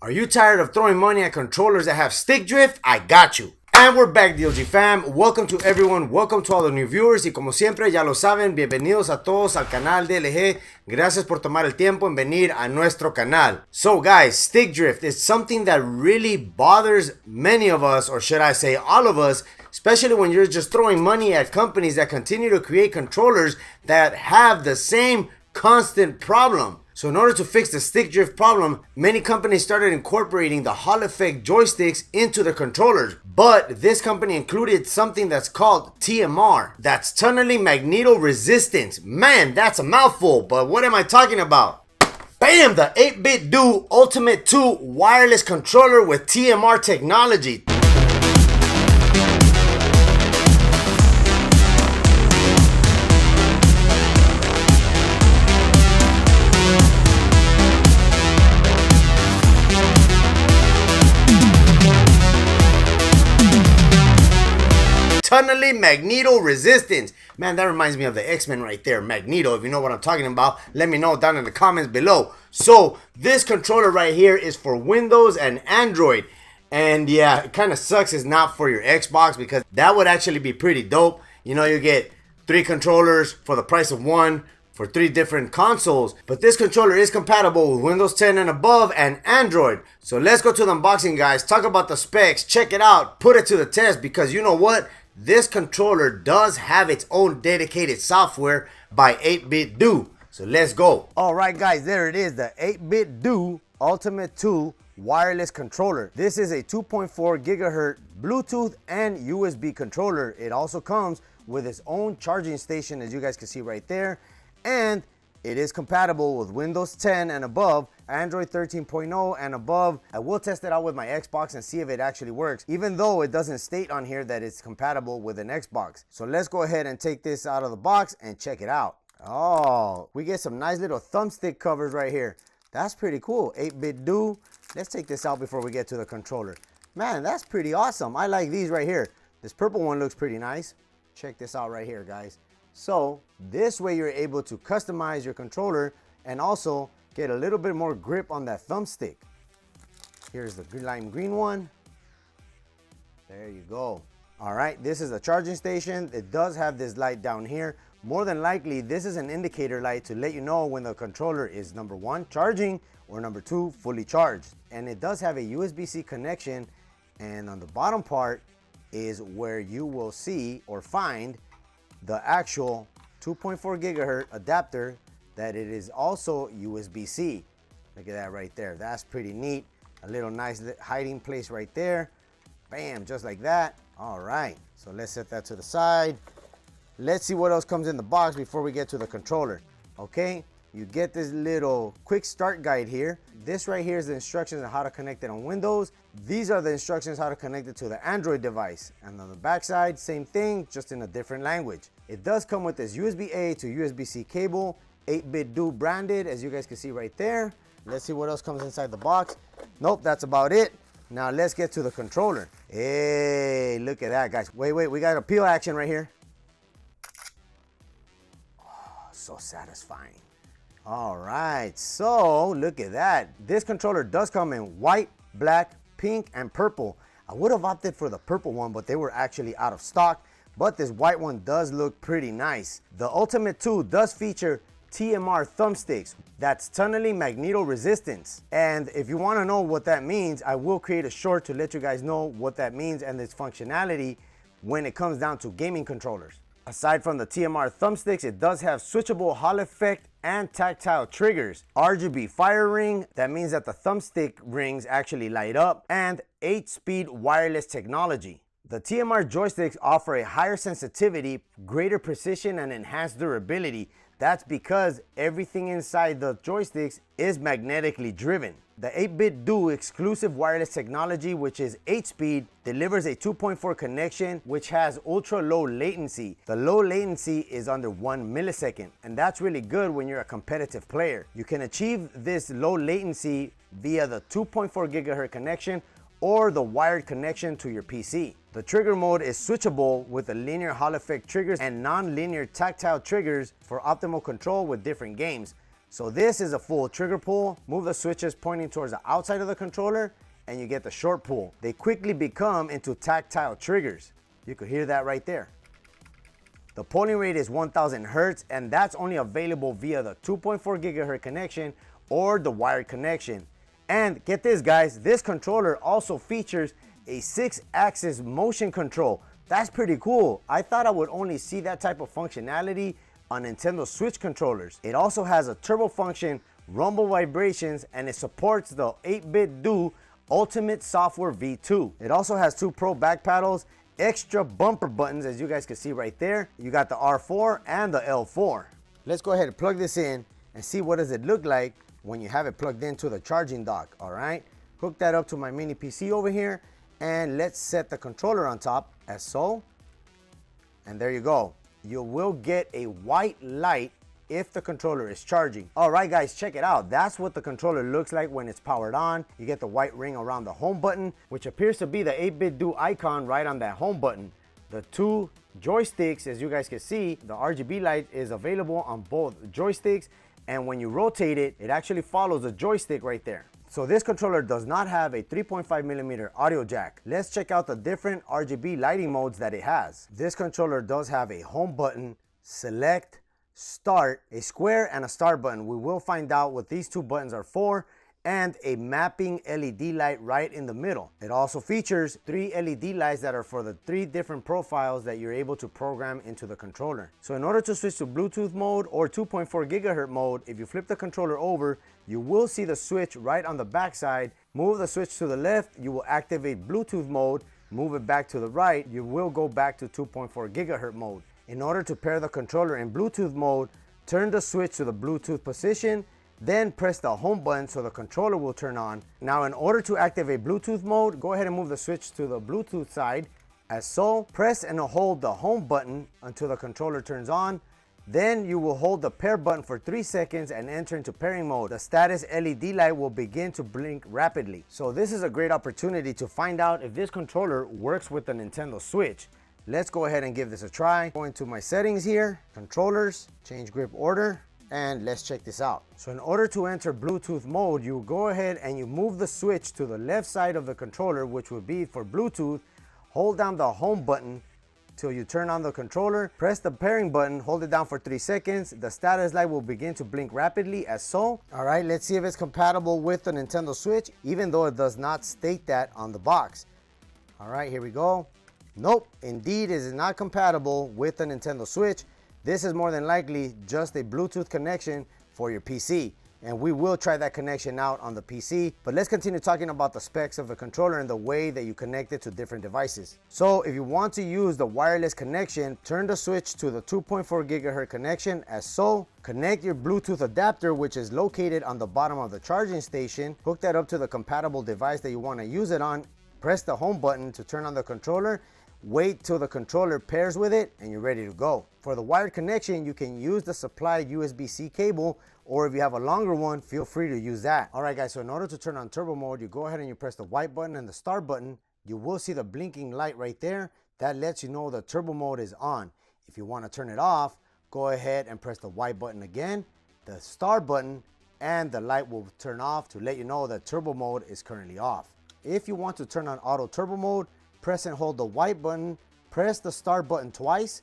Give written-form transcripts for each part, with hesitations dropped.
Are you tired of throwing money at controllers that have stick drift? I got you. And we're back, DLG fam. Welcome to everyone. Welcome to all the new viewers. Y como siempre, ya lo saben, bienvenidos a todos al canal DLG. Gracias por tomar el tiempo en venir a nuestro canal. So guys, stick drift is something that really bothers many of us, or should I say all of us, especially when you're just throwing money at companies that continue to create controllers that have the same constant problem. So in order to fix the stick drift problem, many companies started incorporating the Hall effect joysticks into their controllers. But this company included something that's called TMR. That's Tunneling Magnetoresistance. Man, that's a mouthful, but what am I talking about? Bam! The 8BitDo Ultimate 2 wireless controller with TMR technology. Tunneling Magnetoresistance. Man, that reminds me of the X-Men right there. Magneto, if you know what I'm talking about, let me know down in the comments below. So, this controller right here is for Windows and Android. And yeah, it kind of sucks it's not for your Xbox, because that would actually be pretty dope. You know, you get 3 controllers for the price of 1 for 3 different consoles. But this controller is compatible with Windows 10 and above and Android. So let's go to the unboxing, guys. Talk about the specs. Check it out. Put it to the test, because you know what? This controller does have its own dedicated software by 8BitDo. So let's go. All right, guys, there it is, the 8BitDo Ultimate 2 wireless controller. This is a 2.4 gigahertz Bluetooth and USB controller. It also comes with its own charging station, as you guys can see right there. And it is compatible with Windows 10 and above, Android 13.0 and above. I will test it out with my Xbox and see if it actually works, even though it doesn't state on here that it's compatible with an Xbox. So let's go ahead and take this out of the box and check it out. Oh, we get some nice little thumbstick covers right here. That's pretty cool. 8BitDo. Let's take this out before we get to the controller. Man, that's pretty awesome. I like these right here. This purple one looks pretty nice. Check this out right here, guys. So this way you're able to customize your controller and also get a little bit more grip on that thumbstick. Here's the lime green one. There you go. All right, this is a charging station. It does have this light down here. More than likely, this is an indicator light to let you know when the controller is number 1, charging, or number 2, fully charged. And it does have a USB-C connection. And on the bottom part is where you will see or find the actual 2.4 gigahertz adapter, that it is also USB-C. Look at that right there. That's pretty neat. A little nice hiding place right there. Bam, just like that. All right, so let's set that to the side. Let's see what else comes in the box before we get to the controller. Okay, you get this little quick start guide here. This right here is the instructions on how to connect it on Windows. These are the instructions how to connect it to the Android device. And on the back side, same thing, just in a different language. It does come with this USB-A to USB-C cable, 8BitDo branded, as you guys can see right there. Let's see what else comes inside the box. Nope, that's about it. Now let's get to the controller. Hey, look at that, guys. Wait, we got a peel action right here. Oh, so satisfying. All right, so look at that. This controller does come in white, black, pink, and purple. I would have opted for the purple one, but they were actually out of stock. But this white one does look pretty nice. The Ultimate 2 does feature TMR thumbsticks. That's Tunneling Magnetoresistance. And if you want to know what that means, I will create a short to let you guys know what that means and its functionality when it comes down to gaming controllers. Aside from the TMR thumbsticks, it does have switchable Hall effect and tactile triggers, RGB fire ring, that means that the thumbstick rings actually light up, and 8-speed wireless technology. The TMR joysticks offer a higher sensitivity, greater precision, and enhanced durability. That's because everything inside the joysticks is magnetically driven. The 8BitDo exclusive wireless technology, which is 8-speed, delivers a 2.4 connection which has ultra low latency. The low latency is under 1 millisecond, and that's really good when you're a competitive player. You can achieve this low latency via the 2.4 gigahertz connection or the wired connection to your PC. The trigger mode is switchable with the linear Hall effect triggers and non-linear tactile triggers for optimal control with different games. So this is a full trigger pull. Move the switches pointing towards the outside of the controller and you get the short pull. They quickly become into tactile triggers. You could hear that right there. The polling rate is 1000 Hertz and that's only available via the 2.4 gigahertz connection or the wired connection. And get this guys, this controller also features a 6-axis motion control. That's pretty cool. I thought I would only see that type of functionality on Nintendo Switch controllers. It also has a turbo function, rumble vibrations, and it supports the 8BitDo Ultimate Software V2. It also has 2 Pro back paddles, extra bumper buttons as you guys can see right there. You got the R4 and the L4. Let's go ahead and plug this in and see what does it look like when you have it plugged into the charging dock. All right, hook that up to my mini PC over here and let's set the controller on top as so. And there you go. You will get a white light if the controller is charging. All right guys, check it out. That's what the controller looks like when it's powered on. You get the white ring around the home button, which appears to be the 8BitDo icon right on that home button. The 2 joysticks, as you guys can see, the RGB light is available on both joysticks, and when you rotate it, it actually follows the joystick right there. So this controller does not have a 3.5mm audio jack. Let's check out the different RGB lighting modes that it has. This controller does have a home button, select, start, a square, and a start button. We will find out what these 2 buttons are for, and a mapping LED light right in the middle. It also features 3 LED lights that are for the 3 different profiles that you're able to program into the controller. So in order to switch to Bluetooth mode or 2.4 gigahertz mode, if you flip the controller over, you will see the switch right on the back side. Move the switch to the left, you will activate Bluetooth mode. Move it back to the right, you will go back to 2.4 gigahertz mode. In order to pair the controller in Bluetooth mode, turn the switch to the Bluetooth position, then press the home button so the controller will turn on. Now in order to activate Bluetooth mode, go ahead and move the switch to the Bluetooth side as so. Press and hold the home button until the controller turns on. Then you will hold the pair button for 3 seconds and enter into pairing mode. The status LED light will begin to blink rapidly. So this is a great opportunity to find out if this controller works with the Nintendo Switch. Let's go ahead and give this a try. Go into my settings here, controllers, change grip order, and let's check this out. So in order to enter Bluetooth mode, you go ahead and you move the switch to the left side of the controller, which would be for Bluetooth. Hold down the home button till you turn on the controller. Press the pairing button, hold it down for 3 seconds. The status light will begin to blink rapidly as so. All right, let's see if it's compatible with the Nintendo Switch, even though it does not state that on the box. All right, here we go. Nope, indeed it is not compatible with the Nintendo Switch. This is more than likely just a Bluetooth connection for your PC. And we will try that connection out on the PC. But let's continue talking about the specs of the controller and the way that you connect it to different devices. So if you want to use the wireless connection, turn the switch to the 2.4 gigahertz connection as so. Connect your Bluetooth adapter, which is located on the bottom of the charging station. Hook that up to the compatible device that you want to use it on. Press the home button to turn on the controller. Wait till the controller pairs with it and you're ready to go. For the wired connection, you can use the supplied USB-C cable, or if you have a longer one, feel free to use that. All right guys, so in order to turn on turbo mode, you go ahead and you press the white button and the start button. You will see the blinking light right there. That lets you know the turbo mode is on. If you want to turn it off, go ahead and press the white button again, the start button, and the light will turn off to let you know that turbo mode is currently off. If you want to turn on auto turbo mode, press and hold the white button, press the start button twice.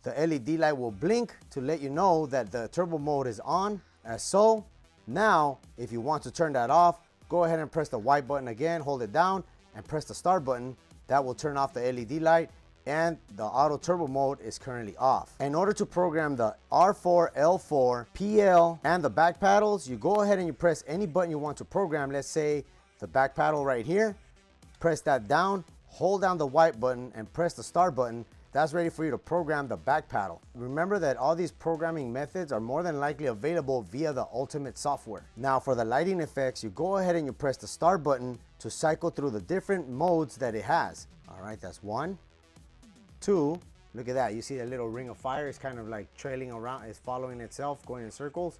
The LED light will blink to let you know that the turbo mode is on, as so. Now, if you want to turn that off, go ahead and press the white button again, hold it down, and press the start button. That will turn off the LED light, and the auto turbo mode is currently off. In order to program the R4, L4, PL, and the back paddles, you go ahead and you press any button you want to program. Let's say the back paddle right here. Press that down. Hold down the white button and press the start button. That's ready for you to program the back paddle. Remember that all these programming methods are more than likely available via the Ultimate software. Now for the lighting effects, you go ahead and you press the start button to cycle through the different modes that it has. All right, that's 1, 2, look at that. You see that little ring of fire is kind of like trailing around, it's following itself, going in circles.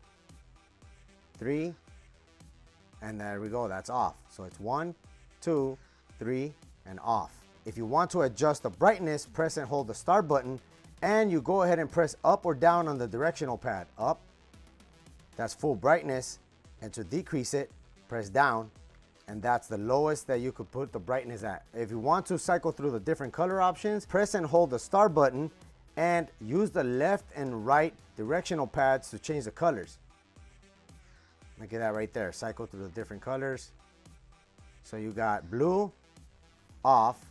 3, and there we go, that's off. So it's 1, 2, 3, and off. If you want to adjust the brightness, press and hold the start button, and you go ahead and press up or down on the directional pad. Up, That's full brightness. And to decrease it, press down. And that's the lowest that you could put the brightness at. If you want to cycle through the different color options, press and hold the start button and use the left and right directional pads to change the colors. Look at that right there. Cycle through the different colors. So you got blue, off,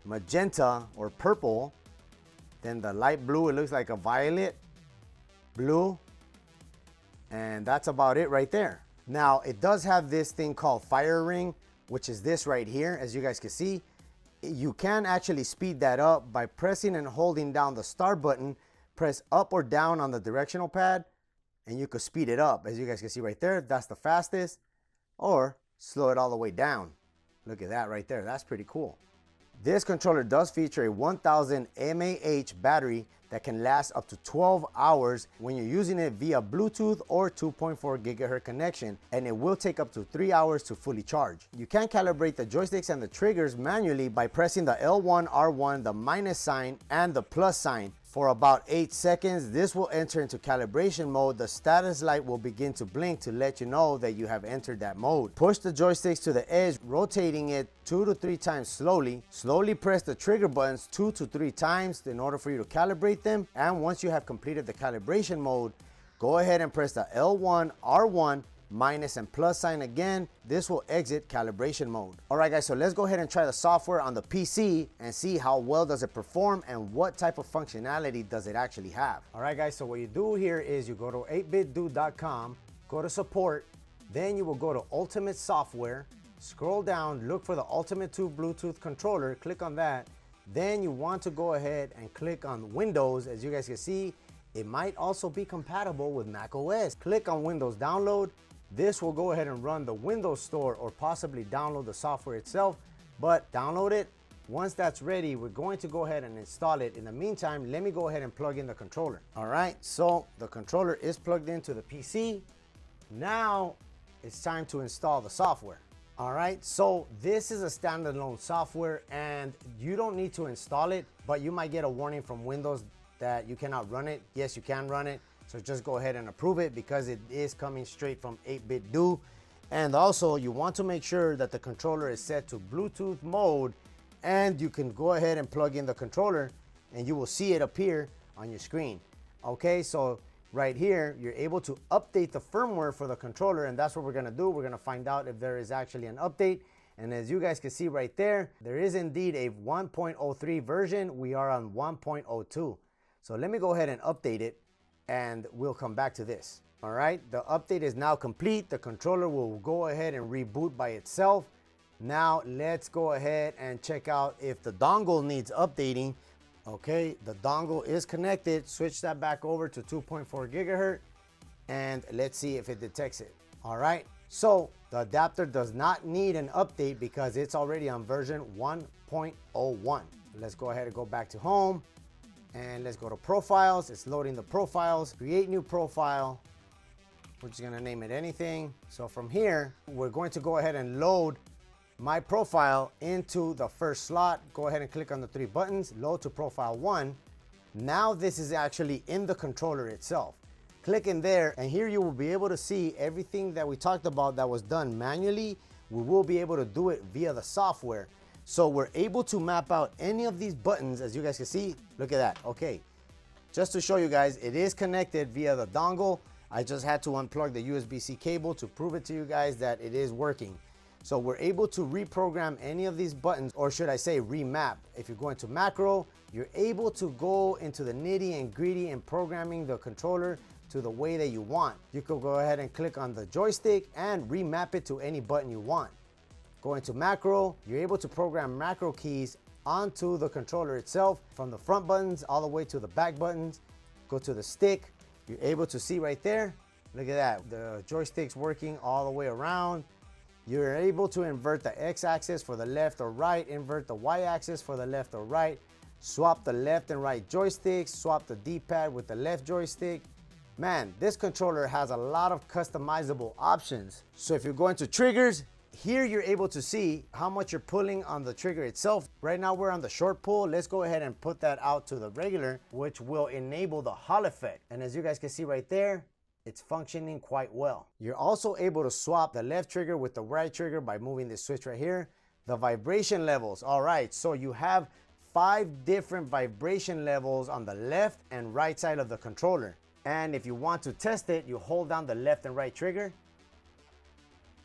magenta or purple, then the light blue, it looks like a violet, blue, and that's about it right there. Now it does have this thing called fire ring, which is this right here. As you guys can see, you can actually speed that up by pressing and holding down the start button. Press up or down on the directional pad and you could speed it up. As you guys can see right there, that's the fastest, or slow it all the way down. Look at that right there. That's pretty cool. This controller does feature a 1000 mAh battery that can last up to 12 hours when you're using it via Bluetooth or 2.4 gigahertz connection, and it will take up to 3 hours to fully charge. You can calibrate the joysticks and the triggers manually by pressing the L1, R1, the minus sign, and the plus sign. For about 8 seconds, this will enter into calibration mode. The status light will begin to blink to let you know that you have entered that mode. Push the joysticks to the edge, rotating it 2 to 3 times slowly. Slowly press the trigger buttons 2 to 3 times in order for you to calibrate them. And once you have completed the calibration mode, go ahead and press the L1, R1, minus and plus sign again. This will exit calibration mode. All right guys, so let's go ahead and try the software on the PC and see how well does it perform and what type of functionality does it actually have. All right guys, so what you do here is you go to 8BitDo.com, go to support, then you will go to ultimate software, scroll down, look for the Ultimate 2 Bluetooth controller, click on that. Then you want to go ahead and click on Windows. As you guys can see, it might also be compatible with Mac OS. Click on Windows Download. This will go ahead and run the Windows Store or possibly download the software itself, but download it. Once that's ready, we're going to go ahead and install it. In the meantime, let me go ahead and plug in the controller. All right, so the controller is plugged into the PC. Now it's time to install the software. All right, so this is a standalone software and you don't need to install it, but you might get a warning from Windows that you cannot run it. Yes, you can run it. So just go ahead and approve it because it is coming straight from 8BitDo. And also you want to make sure that the controller is set to Bluetooth mode, and you can go ahead and plug in the controller and you will see it appear on your screen. Okay, so right here, you're able to update the firmware for the controller, and that's what we're gonna do. We're gonna find out if there is actually an update. And as you guys can see right there, there is indeed a 1.03 version. We are on 1.02. So let me go ahead and update it and we'll come back to this. All right, the update is now complete. The controller will go ahead and reboot by itself. Now let's go ahead and check out if the dongle needs updating. Okay, the dongle is connected. Switch that back over to 2.4 gigahertz and let's see if it detects it. All right, so the adapter does not need an update because it's already on version 1.01. Let's go ahead and go back to home. And let's go to profiles. It's loading the profiles. Create new profile. We're just gonna name it anything. So from here, we're going to go ahead and load my profile into the first slot. Go ahead and click on the 3 buttons, load to profile 1. Now this is actually in the controller itself. Click in there and here you will be able to see everything that we talked about that was done manually. We will be able to do it via the software. So we're able to map out any of these buttons. As you guys can see, look at that. Okay, just to show you guys, it is connected via the dongle. I just had to unplug the USB-C cable to prove it to you guys that it is working. So we're able to reprogram any of these buttons, or should I say remap. If you're going to macro, you're able to go into the nitty and gritty in programming the controller to the way that you want. You could go ahead and click on the joystick and remap it to any button you want. Go into macro, you're able to program macro keys onto the controller itself, from the front buttons all the way to the back buttons. Go to the stick, you're able to see right there, look at that, the joystick's working all the way around. You're able to invert the X-axis for the left or right, invert the Y-axis for the left or right, swap the left and right joysticks, swap the D-pad with the left joystick. Man, this controller has a lot of customizable options. So if you're going to triggers, here you're able to see how much you're pulling on the trigger itself. Right now we're on the short pull. Let's go ahead and put that out to the regular, which will enable the Hall effect. And as you guys can see right there, it's functioning quite well. You're also able to swap the left trigger with the right trigger by moving this switch right here. The vibration levels. All right, so you have 5 different vibration levels on the left and right side of the controller. And if you want to test it, you hold down the left and right trigger.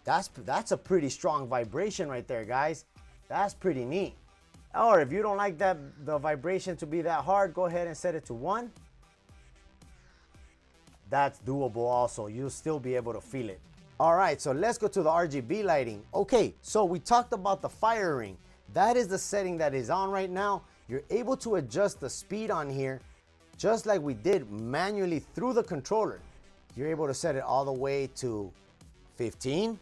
That's a pretty strong vibration right there, guys. That's pretty neat. Or if you don't like the vibration to be that hard, go ahead and set it to 1. That's doable also. You'll still be able to feel it. All right, so let's go to the RGB lighting. Okay, so we talked about the fire ring. That is the setting that is on right now. You're able to adjust the speed on here just like we did manually through the controller. You're able to set it all the way to 15,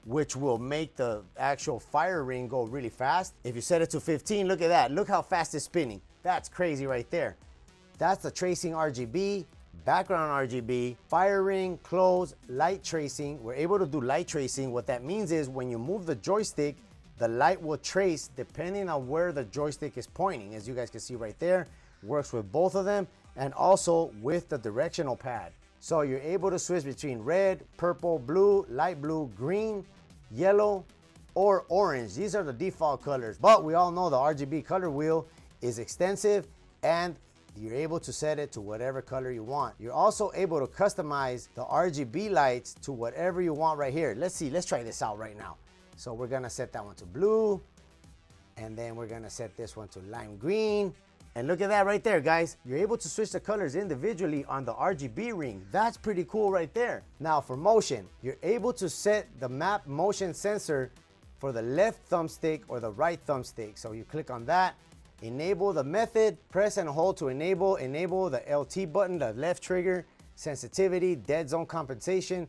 which will make the actual fire ring go really fast. If you set it to 15, look at that. Look how fast it's spinning. That's crazy right there. That's the tracing RGB. Background RGB, fire ring, close, light tracing. We're able to do light tracing. What that means is when you move the joystick, the light will trace depending on where the joystick is pointing. As you guys can see right there, works with both of them and also with the directional pad. So you're able to switch between red, purple, blue, light blue, green, yellow, or orange. These are the default colors, but we all know the RGB color wheel is extensive and you're able to set it to whatever color you want. You're also able to customize the RGB lights to whatever you want right here. Let's see, let's try this out right now. So we're gonna set that one to blue, and then we're gonna set this one to lime green. And look at that right there, guys. You're able to switch the colors individually on the RGB ring. That's pretty cool right there. Now for motion, you're able to set the map motion sensor for the left thumbstick or the right thumbstick. So you click on that, enable the method, press and hold to enable the LT button, the left trigger, sensitivity, dead zone compensation.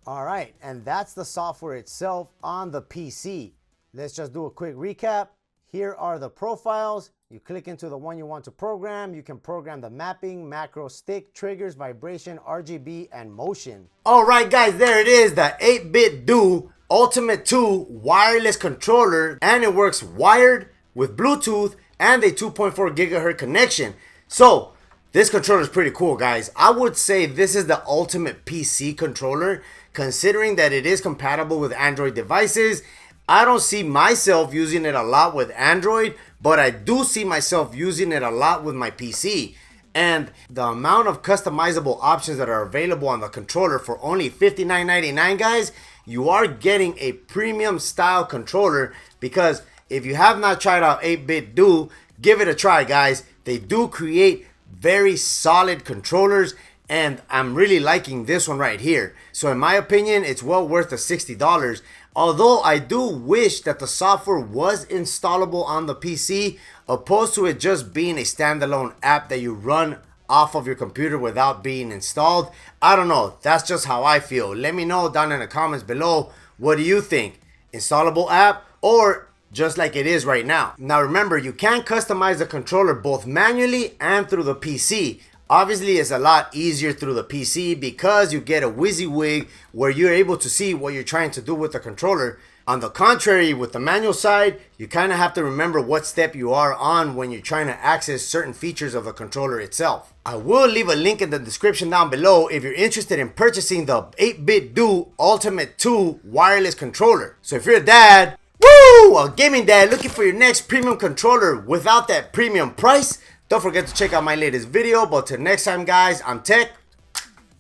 All right, and that's the software itself on the PC. Let's just do a quick recap. Here are the profiles. You click into the one you want to program. You can program the mapping, macro, stick, triggers, vibration, RGB, and motion. All right, guys, there it is, the 8BitDo Ultimate 2 wireless controller, and it works wired with Bluetooth and a 2.4 gigahertz connection. So this controller is pretty cool, guys. I would say this is the ultimate PC controller, considering that it is compatible with Android devices. I don't see myself using it a lot with Android, but I do see myself using it a lot with my PC. And the amount of customizable options that are available on the controller for only $59.99, guys, you are getting a premium style controller. Because if you have not tried out 8BitDo, give it a try, guys. They do create very solid controllers, and I'm really liking this one right here. So in my opinion, it's well worth the $60. Although I do wish that the software was installable on the PC, opposed to it just being a standalone app that you run off of your computer without being installed. I don't know, that's just how I feel. Let me know down in the comments below, what do you think? Installable app or just like it is right now? Now remember, you can customize the controller both manually and through the PC. Obviously, it's a lot easier through the PC because you get a WYSIWYG where you're able to see what you're trying to do with the controller. On the contrary, with the manual side, you kind of have to remember what step you are on when you're trying to access certain features of the controller itself. I will leave a link in the description down below if you're interested in purchasing the 8BitDo Ultimate 2 wireless controller. So if you're a dad, a gaming dad looking for your next premium controller without that premium price, don't forget to check out my latest video. But till next time, guys, I'm Tech.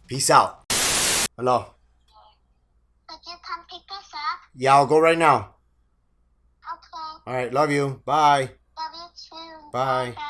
Peace out. Hello. Could you come pick us up? Yeah, I'll go right now. Okay. All right, love you. Bye. Love you too. Bye. Bye.